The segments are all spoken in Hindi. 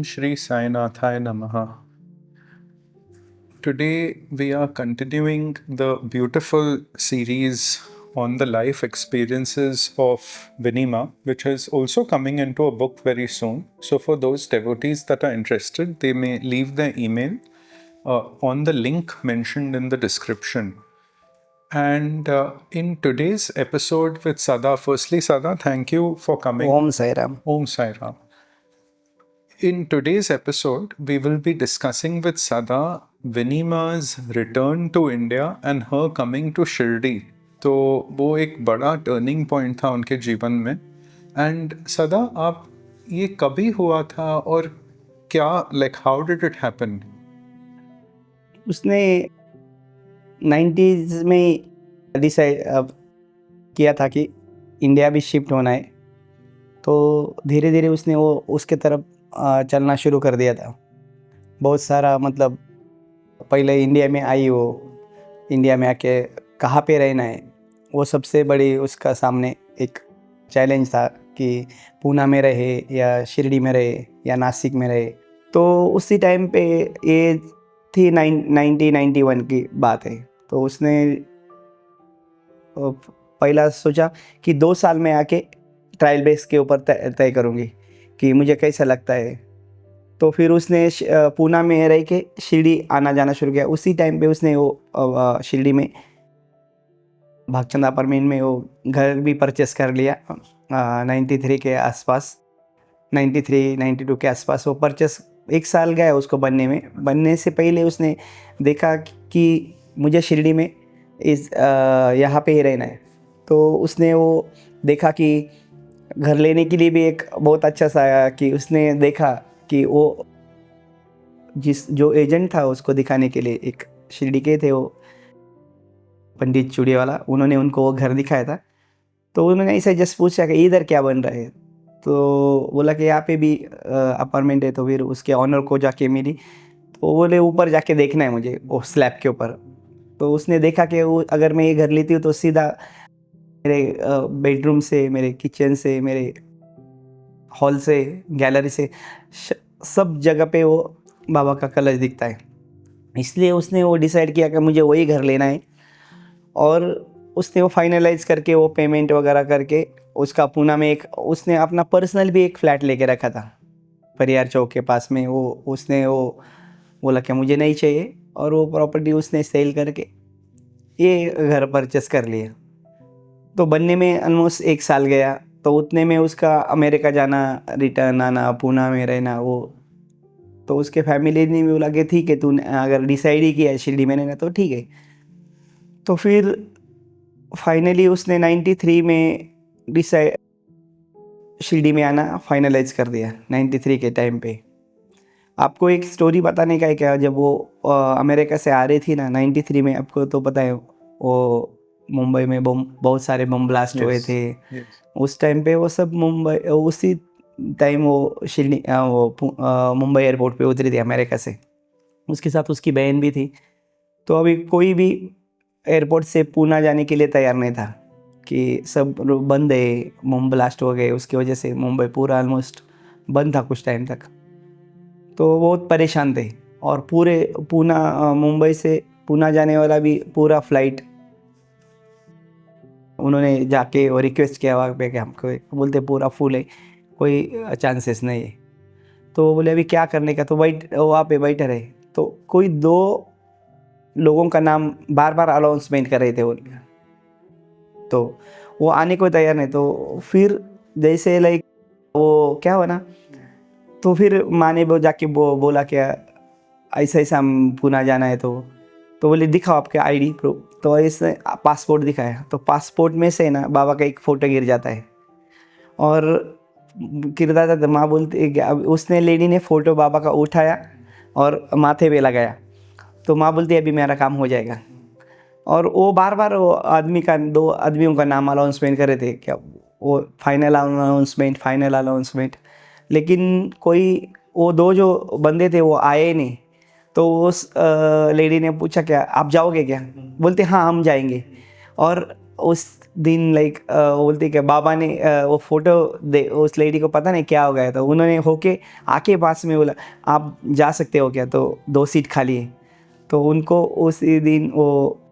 Shri Sainathaya Namaha. Today we are continuing the beautiful series on the life experiences of Vinima, which is also coming into a book very soon. So, for those devotees that are interested, they may leave their email on the link mentioned in the description. And in today's episode with Sada, firstly, Sada, thank you for coming. Om Sai Ram. Om Sai Ram. In today's episode, we will be discussing with Sada Vinima's return to India and her coming to Shirdi. तो वो एक बड़ा टर्निंग पॉइंट था उनके जीवन में. एंड सदा, आप ये कभी हुआ था और क्या, like how did it happen? उसने 90s में डिसाइड किया था कि इंडिया भी शिफ्ट होना है, तो धीरे धीरे उसने वो उसके तरफ चलना शुरू कर दिया था. बहुत सारा मतलब पहले इंडिया में आई, वो इंडिया में आके कहाँ पे रहना है, वो सबसे बड़ी उसका सामने एक चैलेंज था कि पूना में रहे या शिरडी में रहे या नासिक में रहे. तो उसी टाइम पे ये थी 1991 की बात है. तो उसने पहला सोचा कि 2 साल में आके ट्रायल बेस के ऊपर तय करूँगी कि मुझे कैसा लगता है. तो फिर उसने पूना में रह के शिरडी आना जाना शुरू किया. उसी टाइम पे उसने वो शिरडी में भागचंद अपार्टमेंट में वो घर भी परचेस कर लिया. 93 के आसपास, 93-92 के आसपास वो परचेस. 1 साल गया उसको बनने में. बनने से पहले उसने देखा कि मुझे शिरडी में यहाँ पे ही रहना है. तो उसने वो देखा कि घर लेने के लिए भी एक बहुत अच्छा सा, कि उसने देखा कि वो जो एजेंट था उसको दिखाने के लिए एक शिरडी के थे, वो पंडित चूड़िया वाला, उन्होंने उनको वो घर दिखाया था. तो उन्होंने ऐसे जस्ट पूछा कि इधर क्या बन रहा है. तो बोला कि यहाँ पे भी अपार्टमेंट है. तो फिर उसके ऑनर को जाके मिली, तो बोले ऊपर जाके देखना है मुझे वो स्लैब के ऊपर. तो उसने देखा कि वो अगर मैं ये घर लेती हूँ तो सीधा मेरे बेडरूम से, मेरे किचन से, मेरे हॉल से, गैलरी से, सब जगह पे वो बाबा का कलश दिखता है. इसलिए उसने वो डिसाइड किया कि मुझे वही घर लेना है. और उसने वो फाइनलाइज करके वो पेमेंट वगैरह करके उसका पूना में एक उसने अपना पर्सनल भी एक फ़्लैट लेके रखा था परियार चौक के पास में. वो उसने वो बोला कि मुझे नहीं चाहिए, और वो प्रॉपर्टी उसने सेल करके ये घर परचेस कर लिया. तो बनने में ऑलमोस्ट 1 साल गया. तो उतने में उसका अमेरिका जाना, रिटर्न आना, पूना में रहना, वो तो उसके फैमिली ने भी बोला कि ठीक है, तूने अगर डिसाइड ही किया है शिरडी में रहना तो ठीक है. तो फिर फाइनली उसने 93 में डिसाइड शिरडी में आना फाइनलाइज कर दिया. 93 के टाइम पे आपको एक स्टोरी बताने का है क्या. जब वो अमेरिका से आ रही थी ना 93 में, आपको तो पता है वो मुंबई में बहुत सारे बम ब्लास्ट हुए थे. उस टाइम पे वो सब मुंबई, उसी टाइम वो शिरडी वो मुंबई एयरपोर्ट पे उतरी थी अमेरिका से. उसके साथ उसकी बहन भी थी. तो अभी कोई भी एयरपोर्ट से पूना जाने के लिए तैयार नहीं था कि सब बंद है, बम ब्लास्ट हो गए. उसकी वजह से मुंबई पूरा ऑलमोस्ट बंद था कुछ टाइम तक. तो बहुत परेशान थे. और पूरे पूना, मुंबई से पूना जाने वाला भी पूरा फ्लाइट उन्होंने जाके और रिक्वेस्ट किया वहाँ पे कि हमको, बोलते पूरा फुल है, कोई चांसेस नहीं है. तो बोले अभी क्या करने का. तो वहाँ पे बैठे रहे. तो कोई 2 लोगों का नाम बार बार अनाउंसमेंट कर रहे थे वो, तो वो आने को तैयार नहीं. तो फिर जैसे लाइक वो क्या हुआ ना, तो फिर माँ ने जाके बोला क्या ऐसा ऐसा हम पूना जाना है. तो बोले दिखाओ आपके आईडी प्रूफ. तो ऐसे पासपोर्ट दिखाया. तो पासपोर्ट में से ना बाबा का एक फ़ोटो गिर जाता है. और गिर जाता तो माँ बोलती, उसने लेडी ने फ़ोटो बाबा का उठाया और माथे पे लगाया. तो माँ बोलती है अभी मेरा काम हो जाएगा. और वो बार बार वो 2 आदमियों का नाम अनाउंसमेंट कर रहे थे क्या, वो फाइनल अनाउंसमेंट. लेकिन कोई वो 2 जो बंदे थे वो आए नहीं. तो उस लेडी ने पूछा क्या आप जाओगे क्या. बोलते हाँ हम जाएंगे. और उस दिन लाइक बोलते कि बाबा ने वो फोटो दे, उस लेडी को पता नहीं क्या हो गया था, उन्होंने होके आके पास में बोला आप जा सकते हो क्या, तो 2 सीट खाली है। तो उनको उसी दिन वो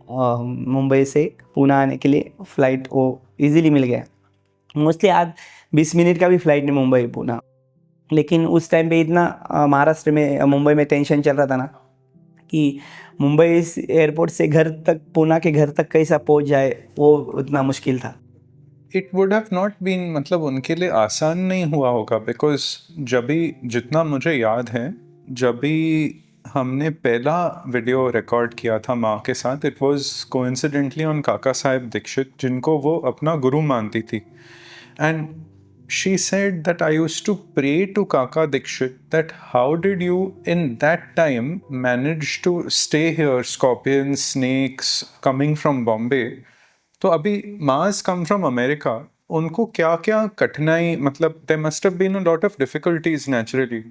मुंबई से पुणे आने के लिए फ़्लाइट वो इजीली मिल गया। मोस्टली आज 20 मिनट का भी फ़्लाइट नहीं मुंबई पुणे। लेकिन उस टाइम पे इतना महाराष्ट्र में मुंबई में टेंशन चल रहा था ना कि मुंबई एयरपोर्ट से घर तक, पुणे के घर तक कैसा पहुंच जाए, वो उतना मुश्किल था। It would have not been, मतलब उनके लिए आसान नहीं हुआ होगा, बिकॉज जब भी, जितना मुझे याद है, जब भी हमने पहला वीडियो रिकॉर्ड किया था माँ के साथ, इट वाज कोइंसिडेंटली ऑन काका साहेब दीक्षित, जिनको वो अपना गुरु मानती थी। And she said that I used to pray to Kaka Dikshit that how did you in that time manage to stay here, scorpions, snakes coming from Bombay. तो अभी Mars come from America, उनको क्या क्या कठिनाई, मतलब there must have been a lot of difficulties naturally.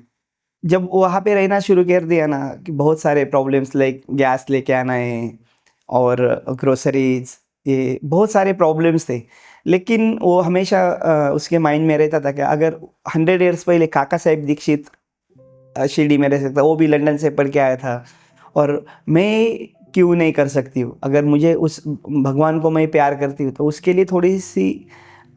जब वहाँ पे रहना शुरू कर दिया ना कि बहुत सारे प्रॉब्लम्स लाइक गैस लेके आना है और ग्रोसरीज, ये बहुत सारे प्रॉब्लम्स थे। लेकिन वो हमेशा उसके माइंड में रहता था कि अगर 100 ईयर्स पहले काका साहेब दीक्षित शिरडी में रह सकता, वो भी लंदन से पढ़ के आया था, और मैं क्यों नहीं कर सकती हूँ? अगर मुझे उस भगवान को मैं प्यार करती हूँ तो उसके लिए थोड़ी सी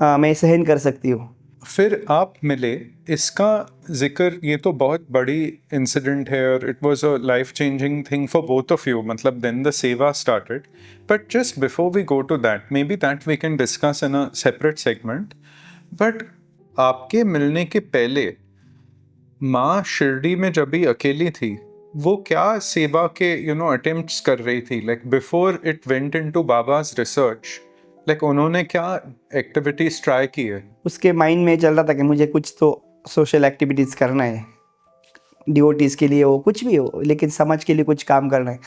मैं सहन कर सकती हूँ। फिर आप मिले, इसका जिक्र, ये तो बहुत बड़ी इंसिडेंट है और it was a life changing thing for both of you, मतलब then the seva started. But just before we go to that, may be that we can discuss in a separate segment. But आपके मिलने के पहले माँ शिरडी में जब भी अकेली थी, वो क्या सेवा के अटेम्प्ट्स कर रही थी, like before it went into Baba's research, like उन्होंने क्या एक्टिविटीज ट्राई की है? उसके माइंड में चल रहा था कि मुझे कुछ तो सोशल एक्टिविटीज़ करना है, डिवोटीज़ के लिए हो, कुछ भी हो, लेकिन समाज के लिए कुछ काम करना है।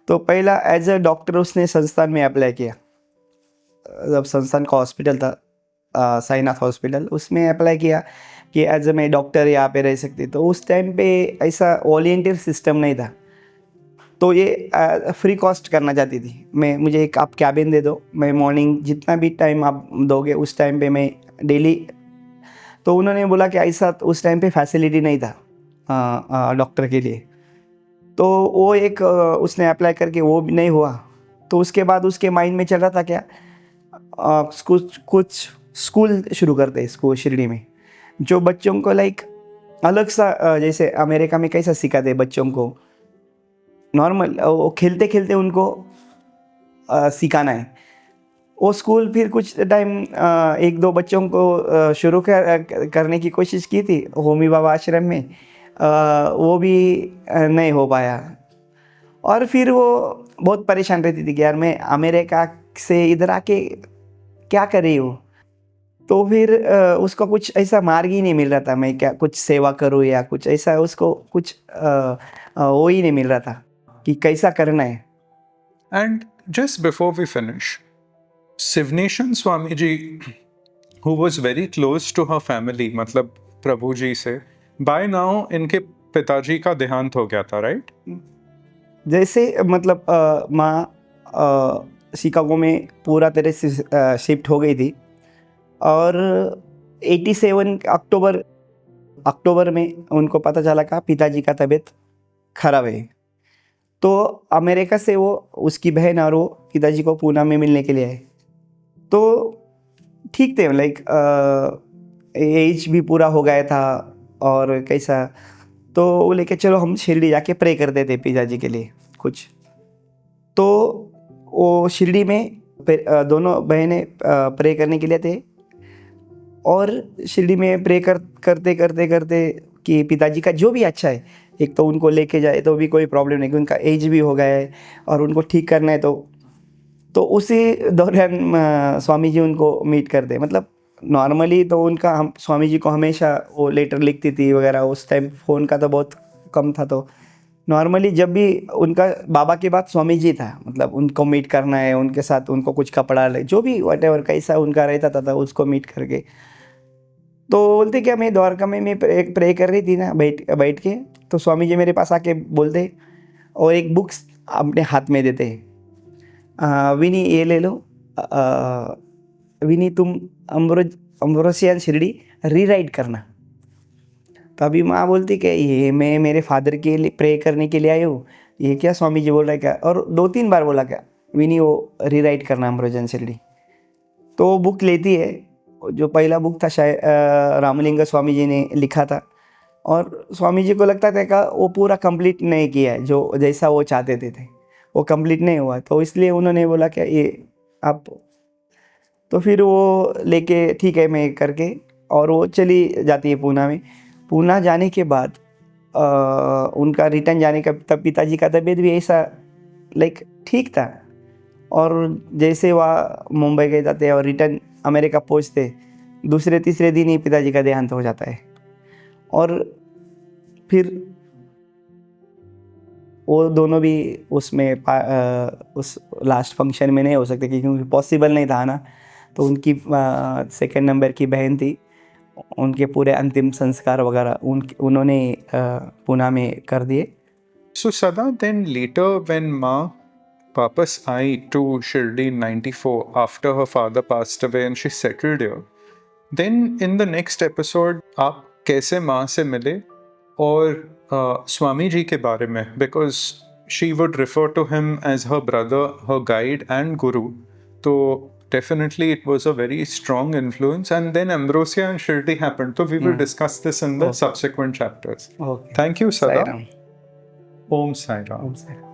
तो पहला एज अ डॉक्टर उसने संस्थान में अप्लाई किया। जब संस्थान का हॉस्पिटल था साईनाथ हॉस्पिटल, उसमें अप्लाई किया कि एज अ मैं डॉक्टर यहाँ पे रह सकती। तो उस टाइम पे ऐसा वॉलेंटियर सिस्टम नहीं था, तो ये फ्री कॉस्ट करना चाहती थी। मैं, मुझे एक आप कैबिन दे दो, मैं मॉर्निंग जितना भी टाइम आप दोगे उस टाइम पे मैं डेली। तो उन्होंने बोला कि ऐसा उस टाइम पे फैसिलिटी नहीं था डॉक्टर के लिए। तो वो एक उसने अप्लाई करके वो भी नहीं हुआ। तो उसके बाद उसके माइंड में चल रहा था क्या, कुछ स्कूल शुरू करते, स्कूल शिरडी में, जो बच्चों को लाइक अलग सा, जैसे अमेरिका में कैसा सिखाते बच्चों को नॉर्मल, वो खेलते खेलते उनको सिखाना है। वो स्कूल फिर कुछ टाइम 1-2 बच्चों को शुरू करने की कोशिश की थी होमी बाबा आश्रम में, वो भी नहीं हो पाया। और फिर वो बहुत परेशान रहती थी कि यार मैं अमेरिका से इधर आके क्या कर रही हूँ। तो फिर उसको कुछ ऐसा मार्ग ही नहीं मिल रहा था, मैं क्या कुछ सेवा करूँ या कुछ ऐसा, उसको कुछ वो ही नहीं मिल रहा था कि कैसा करना है। And just before we finish, Sivnation Swami ji, who was very close to her family, मतलब प्रभु जी से, by now इनके पिताजी का देहांत हो गया था, right? जैसे मतलब माँ शिकागो में पूरा तरह से शिफ्ट हो गई थी, और 87 अक्टूबर में उनको पता चला कि पिताजी का तबीयत खराब है। तो अमेरिका से वो, उसकी बहन और वो पिताजी को पुणे में मिलने के लिए आए। तो ठीक थे, लाइक एज भी पूरा हो गया था और कैसा, तो वो लेके चलो हम शिरडी जाके प्रे कर देते पिताजी के लिए कुछ। तो वो शिरडी में दोनों बहनें प्रे करने के लिए थे, और शिरडी में प्रे करते करते करते कि पिताजी का जो भी अच्छा है, एक तो उनको लेके जाए तो भी कोई प्रॉब्लम नहीं, क्योंकि उनका एज भी हो गया है और उनको ठीक करना है। तो उसी दौरान स्वामी जी उनको मीट करते। मतलब नॉर्मली तो उनका, हम स्वामी जी को हमेशा वो लेटर लिखती थी वगैरह, उस टाइम फ़ोन का तो बहुत कम था। तो नॉर्मली जब भी उनका बाबा के बाद स्वामी जी था, मतलब उनको मीट करना है, उनके साथ उनको कुछ कपड़ा ले, जो भी व्हाटएवर कैसा उनका रहता था उसको मीट करके। तो बोलते क्या, मैं द्वारका में मैं प्रे कर रही थी ना बैठ के, तो स्वामी जी मेरे पास आके बोलते और एक बुक्स अपने हाथ में देते, विनी ये ले लो, विनी तुम अम्ब्रोसियन शिरडी रीराइट करना। तो अभी माँ बोलती कि ये मैं मेरे फादर के लिए प्रे करने के लिए आई हूँ, ये क्या स्वामी जी बोल रहा है क्या? और 2-3 बार बोला क्या विनी वो रीराइट करना अम्ब्रोसियन शिरडी। तो वो बुक लेती है, जो पहला बुक था शायद रामलिंग स्वामी जी ने लिखा था, और स्वामी जी को लगता था कि वो पूरा कंप्लीट नहीं किया है, जो जैसा वो चाहते थे वो कंप्लीट नहीं हुआ, तो इसलिए उन्होंने बोला कि ये आप, तो फिर वो लेके ठीक है मैं करके, और वो चली जाती है पूना में। पूना जाने के बाद उनका रिटर्न जाने का, तब पिताजी का तबीयत भी ऐसा लाइक ठीक था, और जैसे वह मुंबई गए जाते हैं और रिटर्न अमेरिका पहुंचते, दूसरे तीसरे दिन ही पिताजी का देहांत हो जाता है। और फिर वो दोनों भी उसमें उस लास्ट फंक्शन में नहीं हो सकते क्योंकि पॉसिबल नहीं था ना। तो उनकी सेकंड नंबर की बहन थी, उनके पूरे अंतिम संस्कार वगैरह उन्होंने पुणे में कर दिए। So Sada, then later when Ma वापस आई to Shirdi in 94 after her father passed away and she settled here, then in the next episode आप कैसे माँ से मिले और स्वामी जी के बारे में, because she would refer to him as her brother, her guide and guru, तो definitely it was a very strong influence, and then Ambrosia and Shirdi happened, so we will discuss this in the subsequent chapters. Okay. Thank you Sada. Sai Ram. Om Sai Ram. Om Sai Ram.